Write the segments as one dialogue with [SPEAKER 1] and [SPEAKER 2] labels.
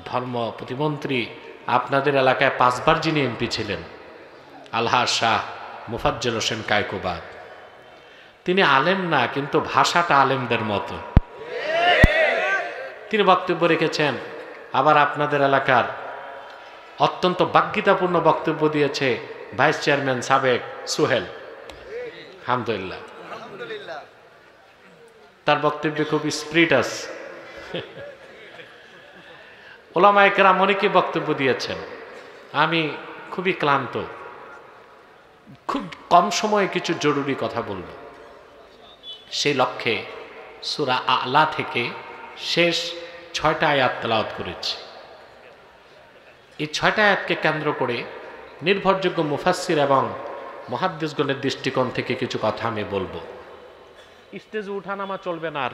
[SPEAKER 1] ধর্ম প্রতিমন্ত্রী, আপনাদের এলাকায় 5 বার যিনি এমপি ছিলেন, আলহাজ শাহ মুফাজ্জল হোসেন কায়কোবাদ, তিনি আলেম না, কিন্তু ভাষাটা আলেমদের মতো। তিনি বক্তব্য রেখেছেন। আবার আপনাদের এলাকার অত্যন্ত বাগ্মিতাপূর্ণ বক্তব্য দিয়েছে ভাইস চেয়ারম্যান সাবেক সোহেল, আলহামদুলিল্লাহ, তার বক্তব্যে খুব স্পিরিট আছে। ওলামায়ে কেরাম অনেকে বক্তব্য দিয়েছেন। আমি খুবই ক্লান্ত, খুব কম সময়ে কিছু জরুরি কথা বলব। সেই লক্ষ্যে সূরা আ'লা থেকে শেষ 6টা আয়াত তেলাওয়াত করেছি। এই 6টা আয়াতকে কেন্দ্র করে নির্ভরযোগ্য মুফাসসির এবং মুহাদ্দিসগণের দৃষ্টিকোণ থেকে কিছু কথা আমি বলবো। স্টেজে উঠানামা চলবে না, আর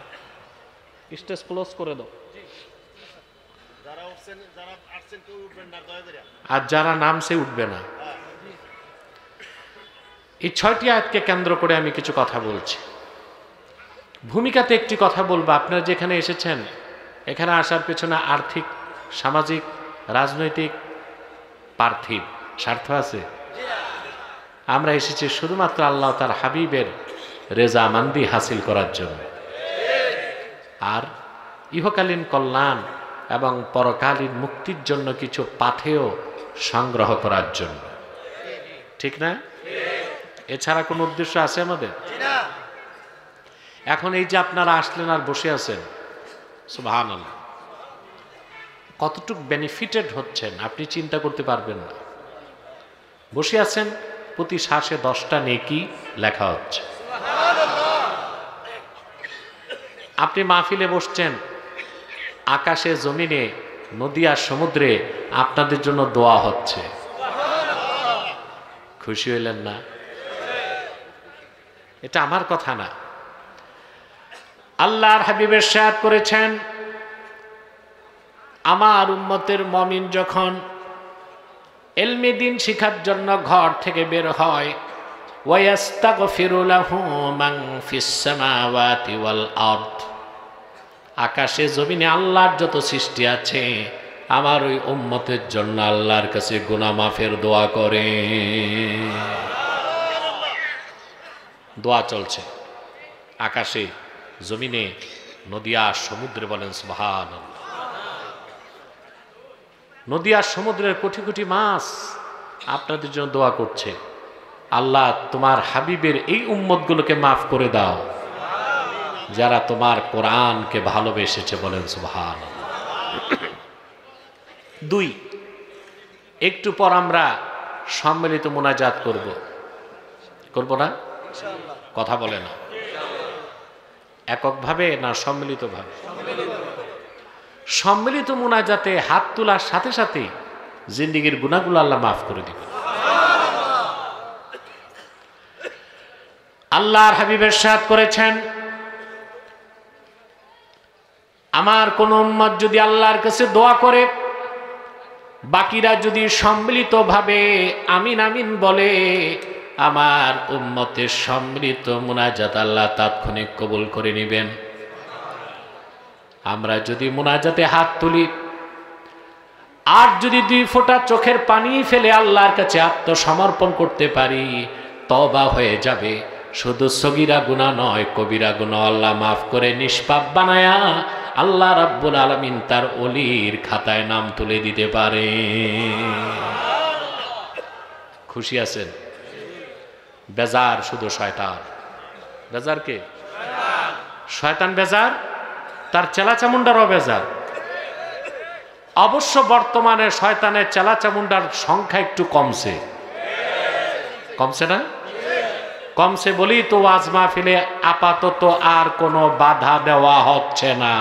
[SPEAKER 1] স্টেজ ক্লোজ করে দাও। আর যারা নামছে উঠবে না। এই 6টি আয়াতকে কেন্দ্র করে আমি কিছু কথা বলছি। ভূমিকাতে একটি কথা বলবো। আপনারা যেখানে এসেছেন, এখানে আসার পেছনে আর্থিক, সামাজিক, রাজনৈতিক, পার্থিব স্বার্থ আছে। আমরা এসেছি শুধুমাত্র আল্লাহ তার হাবিবের রেজামান্দি হাসিল করার জন্য, আর ইহকালীন কল্যাণ এবং পরকালীন মুক্তির জন্য কিছু পাথেয় সংগ্রহ করার জন্য। ঠিক না? এছাড়া কোনো উদ্দেশ্য আছে আমাদের? এখন এই যে আপনারা আসলেন আর বসে আছেন, সুবহানাল্লাহ, কতটুকু বেনিফিটেড হচ্ছেন আপনি চিন্তা করতে পারবেন না। বসে আছেন, প্রতি শ্বাসে 10টা নেকি লেখা হচ্ছে। আপনি মাহফিলে বসছেন, আকাশে, জমিনে, নদী আর সমুদ্রে আপনাদের জন্য দোয়া হচ্ছে। খুশি হইলেন না? এটা আমার কথা না, আল্লাহর হাবিব ইরশাদ করেছেন, আমার উম্মতের মুমিন যখন ইলমে দ্বীন শিখার জন্য ঘর থেকে বের হয়, ওয়ায়াস্তাগফিরু লাহু মান ফিস সামাওয়াতি ওয়াল আরদ, আকাশে জমিনে আল্লাহর যত সৃষ্টি আছে আমার ওই উম্মতের জন্য আল্লাহর কাছে গুনাহ মাফের দোয়া করে। দোয়া চলছে আকাশে, জমিনে, নদী আর সমুদ্রে। বলেন সুবহানাল্লাহ। নদী আর সমুদ্রের কোটি কোটি মাছ আপনাদের জন্য দোয়া করছে, আল্লাহ তোমার হাবিবের এই উম্মতগুলোকে মাফ করে দাও যারা তোমার কোরআনকে ভালোবেসেছে। বলেন সুবহানাল্লাহ। 2, একটু পর আমরা সম্মিলিত মুনাজাত করব না? কথা বলে না, এককভাবে না সম্মিলিতভাবে? সম্মিলিত মুনাজাতে হাত তোলার সাথে সাথে জিন্দেগীর গুনাহগুলো আল্লাহ মাফ করে দিবেন। আল্লাহর হাবিব ইরশাদ করেছেন, আমার কোন উম্মত যদি আল্লাহর কাছে দোয়া করে, বাকিরা যদি সম্মিলিতভাবে আমিন আমিন বলে, আমার উম্মতের সম্মিলিত মুনাজাত আল্লাহ তাৎক্ষণিক কবুল করে নেবেন। আমরা যদি মুনাজাতে হাত তুলি আর যদি 2 ফোঁটা চোখের পানি ফেলে আল্লাহর কাছে আত্মসমর্পণ করতে পারি, তওবা হয়ে যাবে। শুধু সগীরা গুনাহ নয়, কবিরা গুনাহ আল্লাহ মাফ করে নিষ্পাপ বানায়া আল্লাহ রাব্বুল আলামিন তার ওলির খাতায় নাম তুলে দিতে পারে। খুশি আছেন? বেজার শুধু শয়তান। বেজার কে? শয়তান বেজার, তার চেলা চামুন্ডারও বেজার। অবশ্য বর্তমানে শয়তানের চেলা চামুন্ডার সংখ্যা একটু কমছে না? কমছে বলেই তো ওয়াজ মাহফিলে আপাতত আর কোনো বাধা দেওয়া হচ্ছে না।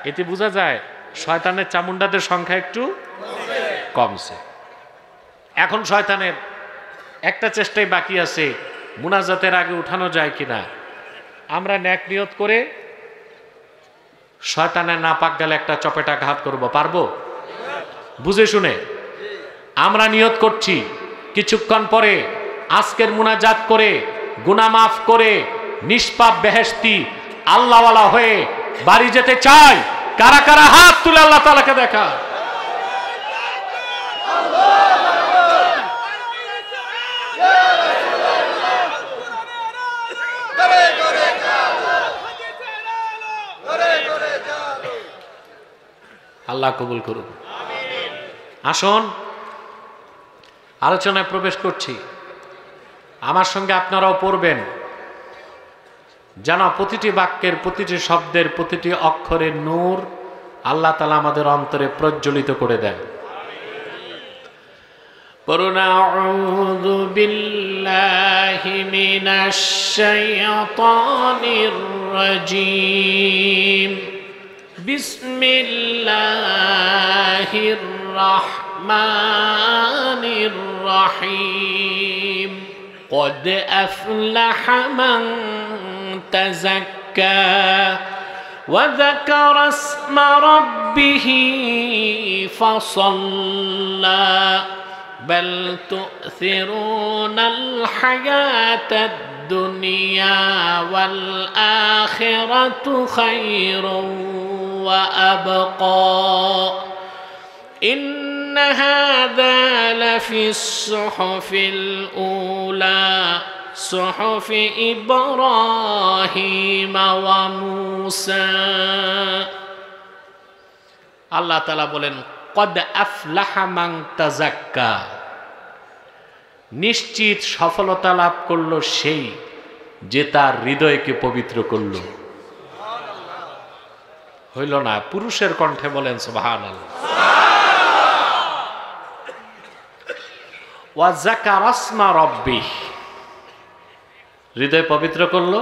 [SPEAKER 1] এতে বোঝা যায় শয়তানের চামুন্ডাদের সংখ্যা একটু কমছে। এখন শয়তানের একটা চেষ্টাই বাকি আছে, মুনাজাতের আগে উঠানো যায় কিনা। আমরা নেক নিয়ত করে শয়তানের নাপাক গেলে একটা চপেটাঘাত করব, পারবো? বুঝে শুনে আমরা নিয়ত করছি, কিছুক্ষণ পরে আজকের মুনাজাত করে গুনাহ মাফ করে নিষ্পাপ বেহেশতি আল্লাহওয়ালা হয়ে বাড়ি যেতে চায়? কারা কারা হাত তুলে আল্লাহ তাআলাকে দেখা? আল্লাহ কবুল করুন। আসুন আলোচনায় প্রবেশ করছি। আমার সঙ্গে আপনারাও পড়বেন, যেন প্রতিটি বাক্যের, প্রতিটি শব্দের, প্রতিটি অক্ষরের নূর আল্লাহ তাআলা আমাদের অন্তরে প্রজ্বলিত করে দেন। পড়ুন আউযু বিল্লাহি মিনাশ শাইতানির রাজীম। বিসমিল্লাহির রাহমানির রাহিম। قد أفلح من تزكى وذكر اسم ربه فصلى بل تؤثرون الحياة الدنيا والآخرة خير وأبقى إن هذا لفي الصحف الأولى صحف إبراهيم وموسى। আল্লাহ তাআলা বলেন قد أفلح من تزكى, নিশ্চিত সফলতা লাভ করলো সেই যে তার হৃদয়কে পবিত্র করলো। হইল না? পুরুষের কণ্ঠে বলেন সুবহানাল্লাহ। ওয়া যাকারা ইসমা রাব্বিহ, হৃদয় পবিত্র করলো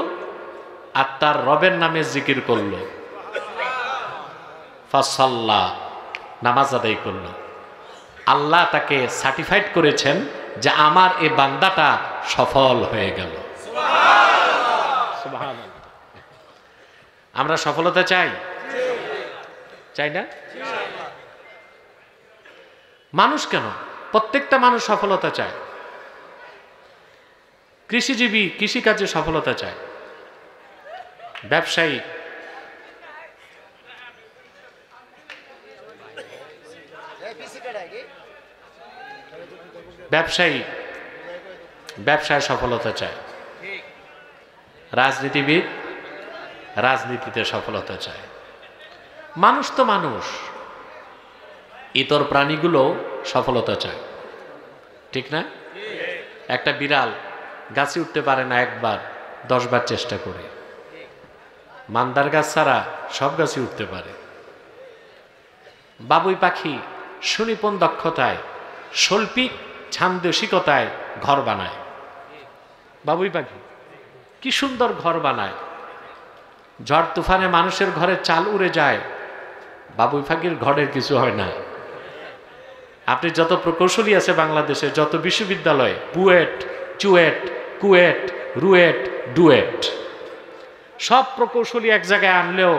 [SPEAKER 1] আর তার রবের নামে জিকির করলো। ফাসাল্লা, নামাজ আদায় করলো। আল্লাহ তাকে সার্টিফাইড করেছেন যে আমার এই বান্দাটা সফল হয়ে গেল। সুবহানাল্লাহ। আমরা সফলতা চাই? চাই না? মানুষ কেন, প্রত্যেকটা মানুষ সফলতা চায়। কৃষিজীবী কৃষিকাজে সফলতা চায়, ব্যবসায়ী ব্যবসায় সফলতা চায়, রাজনীতিবিদ রাজনীতিতে সফলতা চায়। মানুষ তো মানুষ, ইতর প্রাণীগুলো সফলতা চায়, ঠিক না? একটা বিড়াল গাছে উঠতে পারে না, একবার 10 বার চেষ্টা করে। মান্দার গাছ ছাড়া সব গাছে উঠতে পারে। বাবুই পাখি সুনিপুণ দক্ষতায়, শৈল্পিক ছান্দসিকতায় ঘর বানায়। বাবুই পাখি কি সুন্দর ঘর বানায়। ঝড় তুফানে মানুষের ঘরে চাল উড়ে যায়, বাবুই পাখির ঘরের কিছু হয় না। আপনি যত প্রকৌশলী আছে বাংলাদেশে, যত বিশ্ববিদ্যালয়, বুয়েট, চুয়েট, কুয়েট, রুয়েট, ডুয়েট, সব প্রকৌশলী এক জায়গায় আনলেও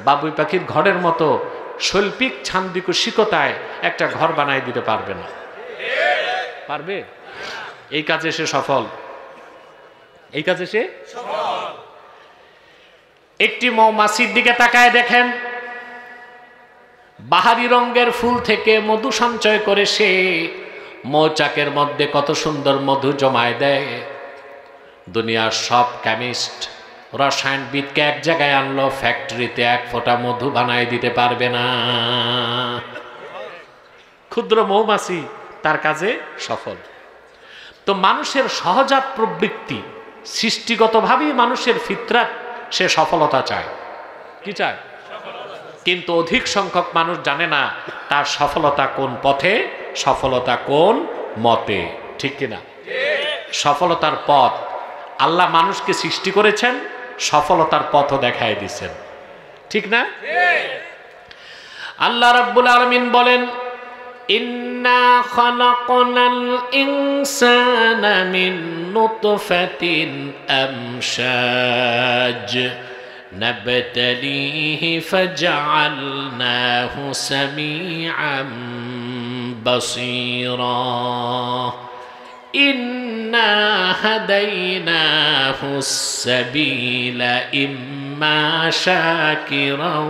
[SPEAKER 1] বাবুই পাখির ঘরের মতো শৈল্পিক ছান্দিকশিকতায় একটা ঘর বানাই দিতে পারবে না। পারবে? এই কাজে সে সফল, এই কাজে সে সফল। একটি মৌমাছির দিকে তাকায় দেখেন, বাহারি রঙের ফুল থেকে মধু সঞ্চয় করে সে মৌচাকের মধ্যে কত সুন্দর মধু জমায় দেয়। দুনিয়ার সব কেমিস্ট, রসায়নবিদকে এক জায়গায় আনলো, ফ্যাক্টরিতে এক ফোঁটা মধু বানায় দিতে পারবে না। ক্ষুদ্র মৌমাছি তার কাজে সফল। তো মানুষের সহজাত প্রবৃত্তি, সৃষ্টিগতভাবেই মানুষের ফিতরাত, সে সফলতা চায়। কি চায়? কিন্তু অধিক সংখ্যক মানুষ জানে না তার সফলতা কোন পথে, সফলতা কোন মতে, ঠিক কিনা? সফলতার পথ আল্লাহ মানুষকে সৃষ্টি করেছেন, সফলতার পথও দেখায় দিয়েছেন, ঠিক না? আল্লাহ রাব্বুল আলামিন বলেন, ইন্না খালাকনাল ইনসানা মিন নুতফাতিন আমশাজ নাবতালিহি ফাজআলনাহু সামিআন বাসীরা ইন্না হাদাইনাহুস সাবিলা ইম্মা শাকিরাও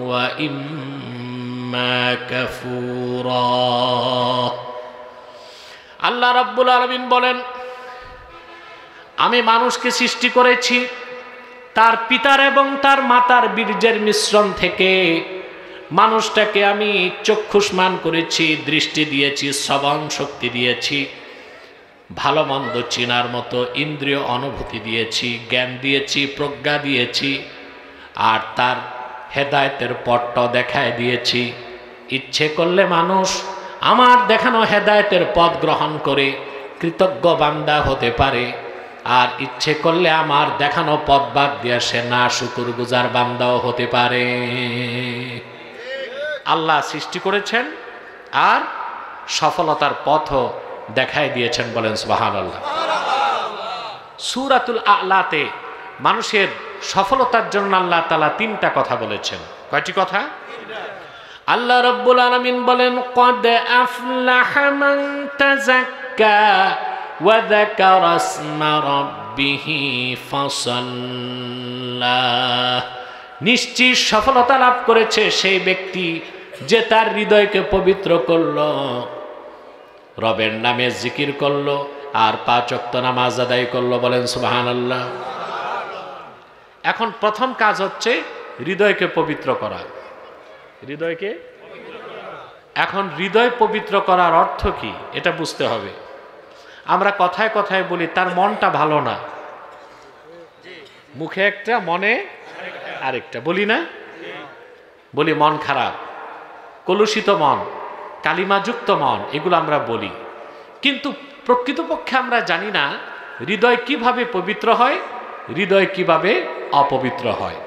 [SPEAKER 1] ওয়া ইম্মা কাফুরা। আল্লাহ রাব্বুল আলামিন বলেন, আমি মানুষকে সৃষ্টি করেছি তার পিতার এবং তার মাতার বীর্যের মিশ্রণ থেকে। মানুষটাকে আমি চক্ষুষ্মান করেছি, দৃষ্টি দিয়েছি, শ্রবণ শক্তি দিয়েছি, ভালো মন্দ চেনার মতো ইন্দ্রিয় অনুভূতি দিয়েছি, জ্ঞান দিয়েছি, প্রজ্ঞা দিয়েছি, আর তার হেদায়েতের পথটা দেখায় দিয়েছি। ইচ্ছে করলে মানুষ আমার দেখানো হেদায়েতের পথ গ্রহণ করে কৃতজ্ঞ বান্দা হতে পারে, আর ইচ্ছে করলে আমার দেখানো পথ বাদ দিয়ে সে না শুকরগুজার বান্দাও হতে পারে। আল্লাহ সৃষ্টি করেছেন আর সফলতার পথও দেখাই দিয়েছেন, বলেন সুবহানাল্লাহ। সূরাতুল আ'লাতে মানুষের সফলতার জন্য আল্লাহ তাআলা তিনটা কথা বলেছেন। কয়টি কথা? আল্লাহ রাব্বুল আলামিন বলেন, ক্বাদ আফলাহা মান তাযাক্কা ওয়া যাকারা ইসমা রাব্বিহি ফাসাল্লা। নিশ্চিত সফলতা লাভ করেছে সেই ব্যক্তি যে তার হৃদয়কে পবিত্র করল, রবের নামে জিকির করলো, আর 5 ওয়াক্ত নামাজ আদায় করলো, বলেন সুবহানাল্লাহ। এখন প্রথম কাজ হচ্ছে হৃদয়কে পবিত্র করা। হৃদয়কে, এখন হৃদয় পবিত্র করার অর্থ কি এটা বুঝতে হবে। আমরা কথায় কথায় বলি তার মনটা ভালো না, মুখে একটা মনে আরেকটা, বলি না? বলি মন খারাপ, কলুষিত মন, কালিমাযুক্ত মন, এগুলো আমরা বলি। কিন্তু প্রকৃতপক্ষে আমরা জানি না হৃদয় কিভাবে পবিত্র হয়, হৃদয় কিভাবে অপবিত্র হয়।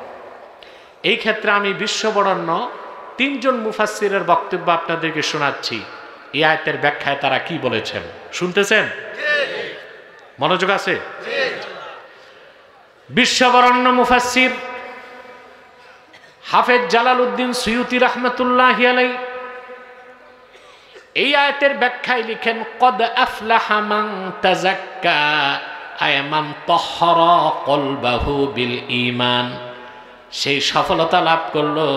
[SPEAKER 1] এই ক্ষেত্রে আমি বিশ্ববরেণ্য 3 জন মুফাসসিরের বক্তব্য আপনাদেরকে শোনাচ্ছি। এই আয়াতের ব্যাখ্যায় তারা কি বলেছেন শুনতেছেন? মনোযোগ আছে? বিশ্ববরেণ্য মুফাসসির হাফেজ জালালউদ্দিন সুয়ুতি রাহমাতুল্লাহি আলাইহি এই আয়াতের ব্যাখ্যায় লিখেন, ক্বাদ আফলাহা মান তাযাক্কা আয় মান তাহহারা কলবাহু বিল ঈমান। সেই সফলতা লাভ করলো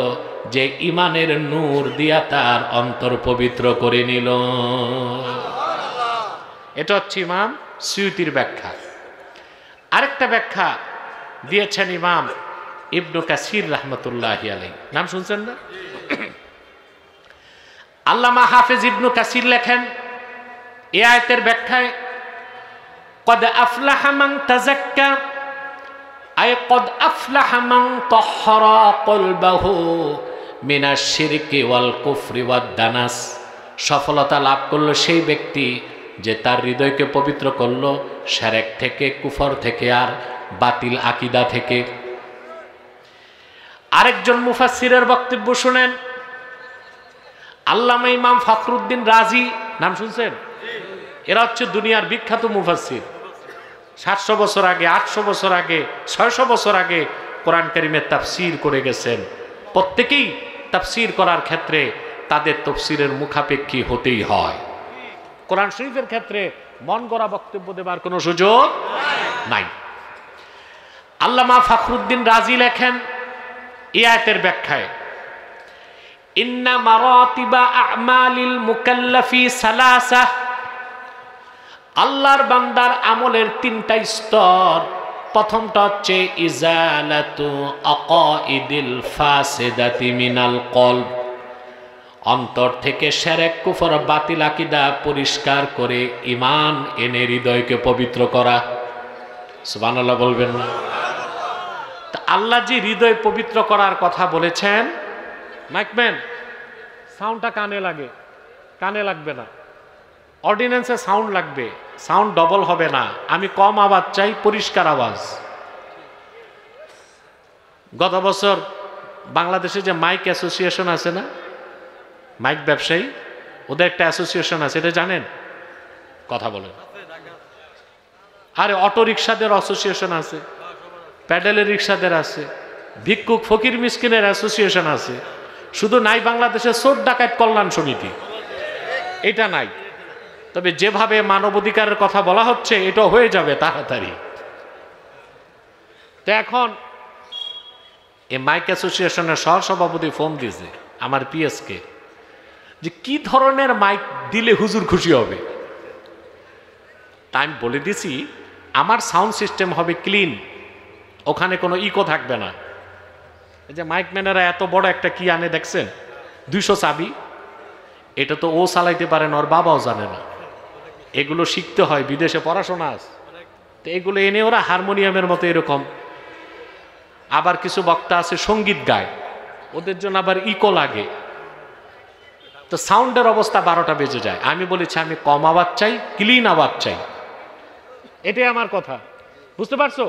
[SPEAKER 1] যে ঈমানের নূর দিয়া তার অন্তর পবিত্র করে নিল। এটা হচ্ছে ইমাম সুয়ুতির ব্যাখ্যা। আরেকটা ব্যাখ্যা দিয়েছেন ইমাম ইবনু কাসির রাহমাতুল্লাহি আলাইহি। নাম শুনছেন না? আল্লামা হাফেজ ইবনু কাসির লেখেন এই আয়াতের ব্যাখ্যায়, ক্বাদ আফলাহা মান তাযাক্কা আয় ক্বাদ আফলাহা মান তাহহারা কলবাহু মিনাশ শিরকি ওয়াল কুফরি ওয়াদ দানাস। সফলতা লাভ করলো সেই ব্যক্তি যে তার হৃদয়কে পবিত্র করলো শিরক থেকে, কুফর থেকে, আর বাতিল আকীদা থেকে। আরেকজন মুফাসসিরের বক্তব্য শুনেন, আল্লামা ইমাম ফখরুদ্দিন রাজি। নাম শুনছেন? এরা হচ্ছে দুনিয়ার বিখ্যাত মুফাসসির। 700 বছর আগে, 800 বছর আগে, 600 বছর আগে কোরআন কারীমের তাফসীর করে গেছেন। প্রত্যেকেই তাফসীর করার ক্ষেত্রে তাদের তাফসীরের মুখাপেক্ষী হতেই হয়। কোরআন শরীফের ক্ষেত্রে মন গড়া বক্তব্য দেবার কোনো সুযোগ নাই। আল্লামা ফখরুদ্দিন রাজি লেখেন এই আয়াতের ব্যাখ্যায়, ইন্না মারাতিবা আমালিল মুকাল্লাফি সালাসা। আল্লাহর বান্দার আমলের 3টা স্তর। প্রথমটা হচ্ছে ইজালাতু আকাইদিল ফাসিদাতি মিনাল কলব। অন্তর থেকে শিরক, কুফর, বাতিল আকীদা পরিষ্কার করে ঈমান এনে হৃদয়কে পবিত্র করা। সুবহানাল্লাহ বলবেন না? তা আল্লাহ যে হৃদয় পবিত্র করার কথা বলেছেন, মাইকম্যান সাউন্ডটা কানে লাগে, কানে লাগবে না, অর্ডিন্যান্সে সাউন্ড লাগবে, সাউন্ড ডবল হবে না। আমি কম আওয়াজ চাই, পরিষ্কার আওয়াজ। গত বছর বাংলাদেশে যে মাইক অ্যাসোসিয়েশন আছে না, মাইক ব্যবসায়ী, ওদের একটা অ্যাসোসিয়েশন আছে, এটা জানেন? কথা বলেন। আরে অটো রিক্সাদের অ্যাসোসিয়েশন আছে, প্যাডেলের রিক্সাদের আছে, ভিক্ষুক ফকির মিসকিনের অ্যাসোসিয়েশন আছে। শুধু নাই বাংলাদেশের চোর ডাকাত কল্যাণ সমিতি, এটা নাই। তবে যেভাবে মানবাধিকারের কথা বলা হচ্ছে এটা হয়ে যাবে তাড়াতাড়ি। তো এখন এই মাইক অ্যাসোসিয়েশনের সহসভাপতি ফোন দিয়েছে আমার পিএসকে, যে কি ধরনের মাইক দিলে হুজুর খুশি হবে। তাই আমি বলে দিছি আমার সাউন্ড সিস্টেম হবে ক্লিন, ওখানে কোনো ইকো থাকবে না। এই যে মাইক ম্যানেরা এত বড় একটা কি আনে দেখছেন, 200 চাবি, এটা তো ও চালাইতে পারে না, ওর বাবাও জানে না। এগুলো শিখতে হয়, বিদেশে পড়াশোনা আছে, তো এগুলো এনে ওরা হারমোনিয়ামের মতো এরকম। আবার কিছু বক্তা আছে সঙ্গীত গায়, ওদের জন্য আবার ইকো লাগে, তো সাউন্ডের অবস্থা 12টা বেজে যায়। আমি বলেছি আমি কম আওয়াজ চাই, ক্লিন আওয়াজ চাই, এটাই আমার কথা, বুঝতে পারছো?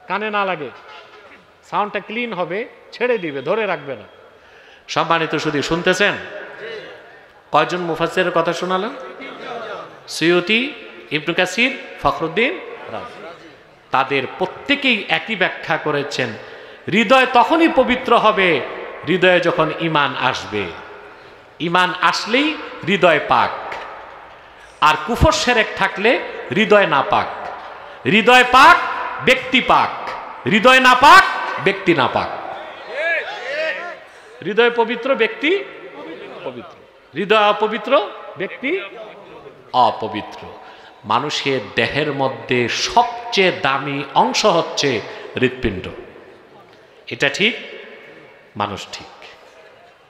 [SPEAKER 1] কানে না লাগে, সাউন্ডটা ক্লিন হবে, ছেড়ে দিবে, ধরে রাখবে না। সম্মানিত শুধু শুনতেছেন, কয়জন মুফাসসিরের কথা শোনালেন? সুয়ুতি, ইবনে কাসির, ফখরুদ্দিন রাজি। তাদের প্রত্যেকেই একই ব্যাখ্যা করেছেন, হৃদয় তখনই পবিত্র হবে হৃদয়ে যখন ঈমান আসবে। ঈমান আসলেই হৃদয় পাক, আর কুফর শিরক থাকলে হৃদয় না পাক। হৃদয় পাক ব্যক্তি পাক, হৃদয় না পাক ব্যক্তি না পাক। হৃদয় পবিত্র ব্যক্তি পবিত্র, হৃদয় অপবিত্র ব্যক্তি অপবিত্র। মানুষের দেহের মধ্যে সবচেয়ে দামি অংশ হচ্ছে হৃৎপিণ্ড। এটা ঠিক, মানুষ ঠিক,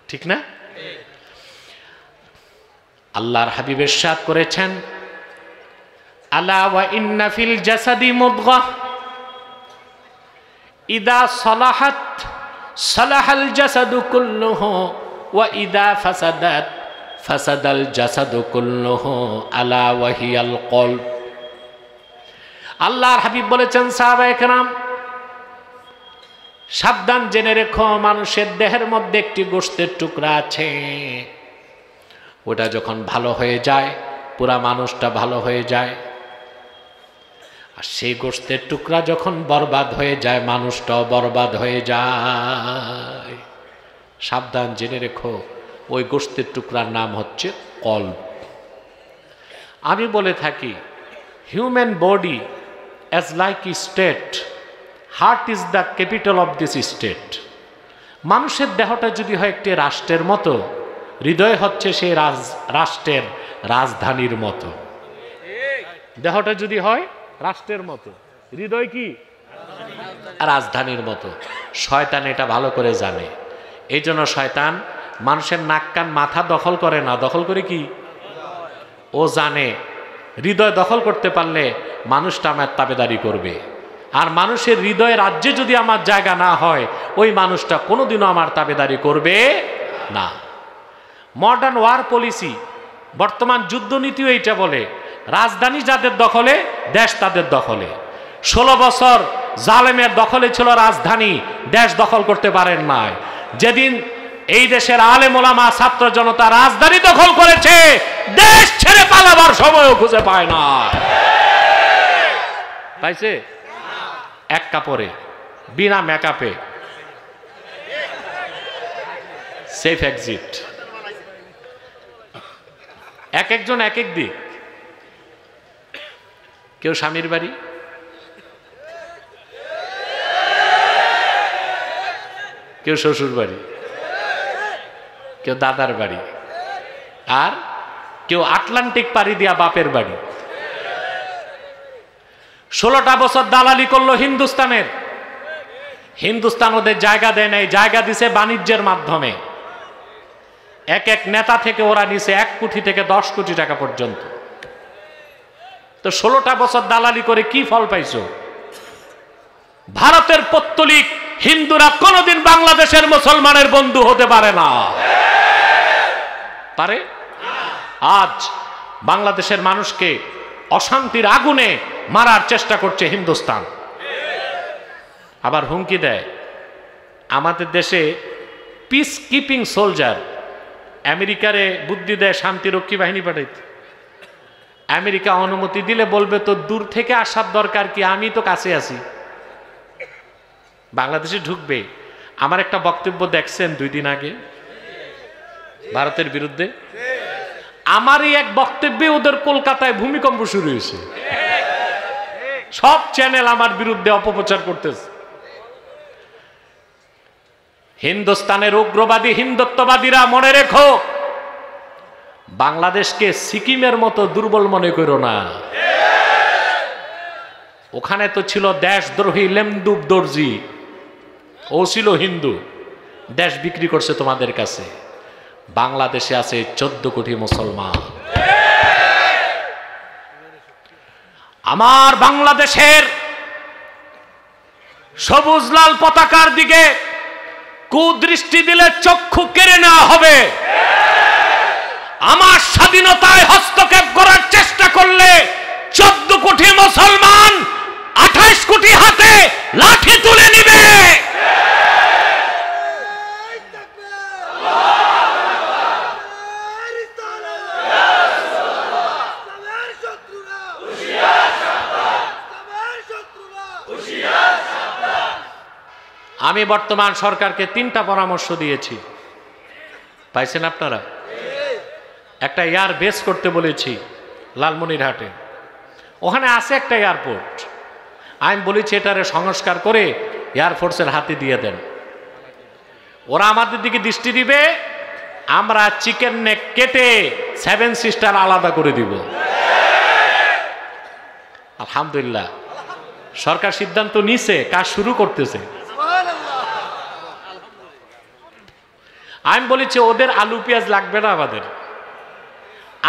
[SPEAKER 1] ঠিক না? আল্লাহর হাবিব ইরশাদ করেছেন, আলা ওয়া ইন্না ফিল জাসাদি মুদগাহ ইদা সালাহাত সালাহাল জাসাদু কুল্লুহু ওয়া ইদা ফাসাদাত ফাসাদাল জাসাদু কুল্লুহু আলা ওয়া হিয়াল কলব। আল্লাহর হাবিব বলেছেন, সাহাবায়ে কেরাম সাবধান জেনে রেখো, মানুষের দেহের মধ্যে একটি গোশতের টুকরা আছে, ওটা যখন ভালো হয়ে যায় পুরা মানুষটা ভালো হয়ে যায়, আর সেই গোশতের টুকরা যখন বরবাদ হয়ে যায় মানুষটাও বরবাদ হয়ে যায়। সাবধান জেনে রেখো, ওই গোশতের টুকরার নাম হচ্ছে কলব। আমি বলে থাকি, human body as like E state, heart is the capital of this state. মানুষের দেহটা যদি হয় একটি রাষ্ট্রের মতো, হৃদয় হচ্ছে সেই রাষ্ট্রের রাজধানীর মতো। দেহটা যদি হয় রাষ্ট্রের মতো, হৃদয় কি রাজধানীর মতো। শয়তান এটা ভালো করে জানে, এই জন্য শয়তান মানুষের নাক কান মাথা দখল করে না, দখল করে কি, ও জানে হৃদয় দখল করতে পারলে মানুষটা আমার তাবেদারি করবে, আর মানুষের হৃদয় রাজ্যে যদি আমার জায়গা না হয় ওই মানুষটা কোনোদিনও আমার তাবেদারি করবে না। মডার্ন ওয়ার পলিসি, বর্তমান যুদ্ধনীতিও এইটা বলে, রাজধানী যাদের দখলে দেশ তাদের দখলে। 16 বছর জালেমের দখলে ছিল রাজধানী, দেশ দখল করতে পারেন নাই। যেদিন এই দেশের আলেম ওলামা ছাত্র জনতা রাজধানী দখল করেছে, দেশ ছেড়ে পালাবার সময়ও খুঁজে পায় না। পাইছে? এক কাপড়ে, বিনা মেকআপে, সেফ এক্সিট। এক একজন এক এক দিক, কেউ স্বামীর বাড়ি, কেউ শ্বশুর বাড়ি, কেউ দাদার বাড়ি, আর কেউ আটলান্টিক পাড়ি দিয়া বাপের বাড়ি। 16টা বছর দালালি করলো হিন্দুস্তানের, হিন্দুস্তান ওদের জায়গা দেয় নাই, জায়গা দিছে বাণিজ্যের মাধ্যমে। এক এক নেতা থেকে ওরা নিছে 1 কোটি থেকে 10 কোটি টাকা পর্যন্ত। তো 16টা বছর দালালি করে কি ফল পাইছো? ভারতের পৌত্তলিক হিন্দুরা কোনোদিন বাংলাদেশের মুসলমানের বন্ধু হতে পারে না, পারে? আজ বাংলাদেশের মানুষকে অশান্তির আগুনে মারার চেষ্টা করছে হিন্দুস্তান, আবার হুমকি দেয়। আমাদের দেশে পিস কিপিং সোলজার, আমেরিকারে বুদ্ধি দেয় শান্তিরক্ষী বাহিনী পাঠাইতে। আমেরিকা অনুমতি দিলে বলবে তো দূর থেকে আসার দরকার কি, আমি তো কাছে আছি। বাংলাদেশে ঢুকবে। আমার একটা বক্তব্য দেখছেন 2 দিন আগে ভারতের বিরুদ্ধে, আমারই এক বক্তব্যে ওদের কলকাতায় ভূমিকম্প শুরু হয়েছে। সব চ্যানেল আমার বিরুদ্ধে অপপ্রচার করতেছে। হিন্দুস্তানের উগ্রবাদী হিন্দুত্ববাদীরা মনে রেখো, বাংলাদেশকে সিকিমের মতো দুর্বল মনে করো না। ওখানে তো ছিল দেশদ্রোহী লেমদুব দর্জি, ও ছিল হিন্দু, দেশ বিক্রি করছে তোমাদের কাছে। বাংলাদেশে আছে 14 কোটি মুসলমান। আমার বাংলাদেশের সবুজ লাল পতাকার দিকে কুদৃষ্টি দিলে চক্ষু কেড়ে নেওয়া হবে। আমার স্বাধীনতায় হস্তক্ষেপ করার চেষ্টা করলে 14 কোটি মুসলমান 28 কোটি হাতে লাঠি তুলে নিবে। আমি বর্তমান সরকারকে 3টা পরামর্শ দিয়েছি, পাইছেন আপনারা? একটা এয়ার বেস করতে বলেছি লালমনিরহাটে, ওখানে আছে একটা এয়ারপোর্ট। আমি বলেছি এটারে সংস্কার করে এয়ারফোর্সের হাতে দিয়ে দেন। ওরা আমাদের দিকে দৃষ্টি দিবে, আমরা চিকেন নেক কেটে 7 সিস্টার আলাদা করে দিব। আলহামদুলিল্লাহ, সরকার সিদ্ধান্ত নিছে, কাজ শুরু করতেছে। আমি বলেছি ওদের আলু পেঁয়াজ লাগবে না, আমাদের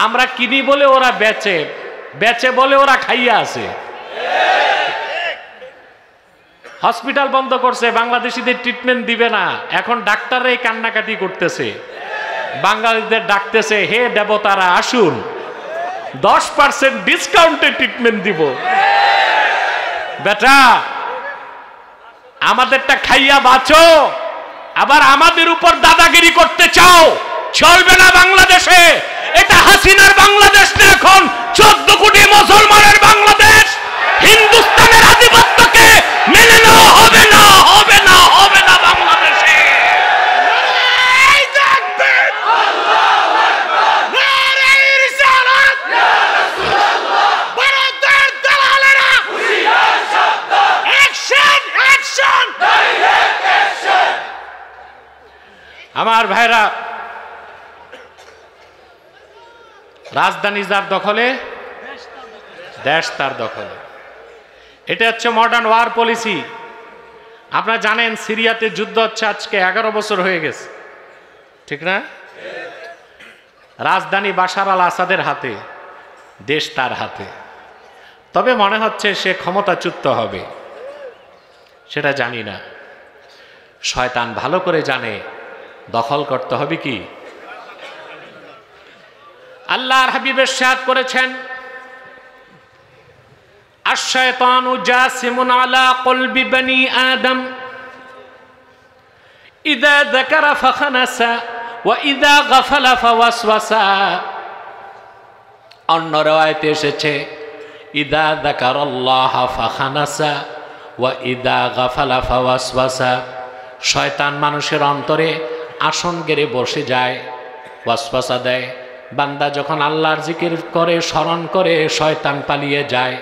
[SPEAKER 1] আমরা কিনি বলে ওরা বেচে, বেচে বলে ওরা খাইয়া আছে। হসপিটাল বন্ধ করছে, বাংলাদেশিদের ট্রিটমেন্ট দিবে না। এখন ডাক্তাররাই কান্নাকাটি করতেছে, বাঙালিদের ডাকতেছে, হে দেবতারা আসুন, 10% ডিসকাউন্টে ট্রিটমেন্ট দিব। বেটা, আমাদেরটা খাইয়া বাঁচো, আবার আমাদের উপর দাদাগিরি করতে চাও, চলবে না বাংলাদেশে। এটা হাসিনার বাংলাদেশ না, এখন 14 কোটি মুসলমানের বাংলাদেশ। হিন্দুস্তানের আধিপত্যকে মেনে নেওয়া হবে না, হবে না, হবে না বাংলাদেশে। আমার ভাইরা, রাজধানী যার দখলে, দেশ তার দখলে, এটা হচ্ছে মডার্ন ওয়ার পলিসি। আপনারা জানেন সিরিয়াতে যুদ্ধ হচ্ছে আজকে 11 বছর হয়ে গেছে, ঠিক না? রাজধানী বাশার আল আসাদের হাতে, দেশ তার হাতে। তবে মনে হচ্ছে সে ক্ষমতাচ্যুত হবে, সেটা জানি না। শয়তান ভালো করে জানে দখল করতে হবে কি। আল্লাহর হাবিব ইরশাদ করেছেন, আশ-শায়তানু জাসিমুন আলা কলবি বনি আদম, ইযা যাকারা ফাখানাসা ওয়া ইযা গাফালা ফাওয়াসওয়াসা। অন্য riwayate এসেছে, ইযা যাকারাল্লাহ ফাখানাসা ওয়া ইযা গাফালা ফাওয়াসওয়াসা। শয়তান মানুষের অন্তরে আসন গেড়ে বসে যায়, ওয়াসওয়াসা দেয়। বান্দা যখন আল্লাহর জিকির করে, স্মরণ করে, শয়তান পালিয়ে যায়।